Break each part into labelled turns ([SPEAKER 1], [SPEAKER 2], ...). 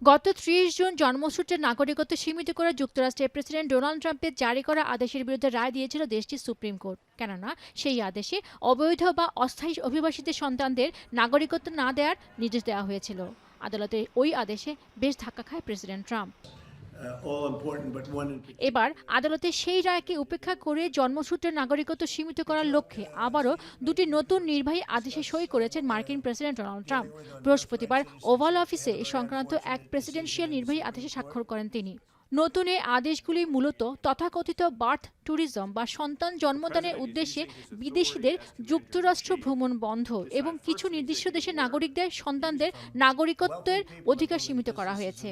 [SPEAKER 1] গত ৩০ জুন জন্মসূত্রে নাগরিকত্ব সীমিত করে যুক্তরাষ্ট্রের প্রেসিডেন্ট ডোনাল্ড ট্রাম্পের জারি করা আদেশের বিরুদ্ধে রায় দিয়েছিল দেশটির সুপ্রিম কোর্ট। কেননা সেই আদেশে অবৈধ বা অস্থায়ী অভিবাসীদের সন্তানদের নাগরিকত্ব না দেওয়ার নির্দেশ দেওয়া হয়েছিল। আদালতের ওই আদেশে বেশ ধাক্কা খায় প্রেসিডেন্ট ট্রাম্প। এবার আদালতের সেই রায়কে উপেক্ষা করে জন্মসূত্রের নাগরিকত্ব সীমিত করার লক্ষ্যে আবারও দুটি নতুন নির্বাহী আদেশে সই করেছেন মার্কিন প্রেসিডেন্ট ডোনাল্ড ট্রাম্প। বৃহস্পতিবার ওভাল অফিসে এ সংক্রান্ত এক প্রেসিডেন্সিয়াল নির্বাহী আদেশে স্বাক্ষর করেন তিনি। নতুন এই আদেশগুলি মূলত তথাকথিত বার্থ ট্যুরিজম বা সন্তান জন্মদানের উদ্দেশ্যে বিদেশিদের যুক্তরাষ্ট্র ভ্রমণ বন্ধ এবং কিছু নির্দিষ্ট দেশের নাগরিকদের সন্তানদের নাগরিকত্বের অধিকার সীমিত করা হয়েছে।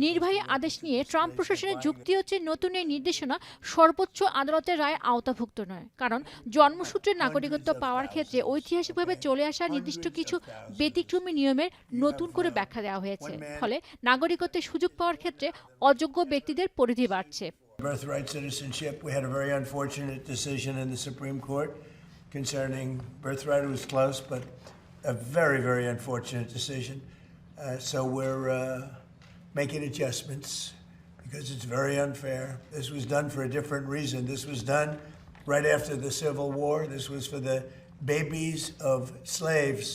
[SPEAKER 1] নির্বাহী আদেশ নিয়ে ট্রাম্প প্রশাসনের যুক্তি হচ্ছে, নতুন এই নির্দেশনা সর্বোচ্চ আদালতের রায় আওতাভুক্ত নয়, কারণ জন্মসূত্রের নাগরিকত্ব পাওয়ার ক্ষেত্রে ঐতিহাসিকভাবে চলে আসা নির্দিষ্ট কিছু ব্যতিক্রমী নিয়মের নতুন করে ব্যাখ্যা দেওয়া হয়েছে। ফলে নাগরিকত্বের সুযোগ পাওয়ার ক্ষেত্রে অযোগ্য ব্যক্তিদের পরিধি বাড়ছে।
[SPEAKER 2] Birthright citizenship, we had a very unfortunate decision in the Supreme Court concerning birthright. It was close, but a very, very unfortunate decision. So we're making adjustments because it's very unfair. This was done for a different reason. This was done right after the Civil War. This was for the babies of slaves.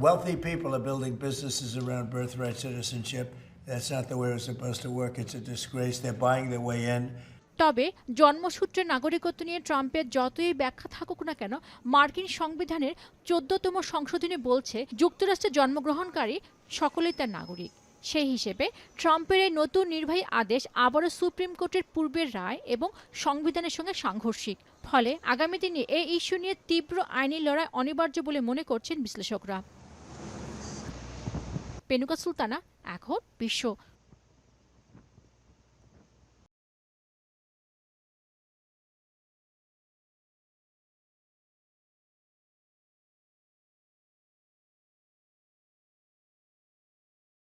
[SPEAKER 2] Wealthy people are building businesses around birthright citizenship. That's not the way it's supposed to work. It's a disgrace. They're buying their way in.
[SPEAKER 1] তবে জন্মসূত্রে নাগরিকত্ব নিয়ে ট্রাম্পের যতই ব্যাখ্যা থাকুক না কেন, মার্কিন সংবিধানের ১৪তম সংশোধনী বলছে যুক্তরাষ্ট্রে জন্মগ্রহণকারী সকলেই তার নাগরিক। সেই হিসেবে ট্রাম্পের এই নতুন নির্বাহী আদেশ আবারও সুপ্রিম কোর্টের পূর্বের রায় এবং সংবিধানের সঙ্গে সাংঘর্ষিক। ফলে আগামী দিনে এই ইস্যু নিয়ে তীব্র আইনি লড়াই অনিবার্য বলে মনে করছেন বিশ্লেষকরা। পেনুকা সুলতানা, এখন বিশ্ব।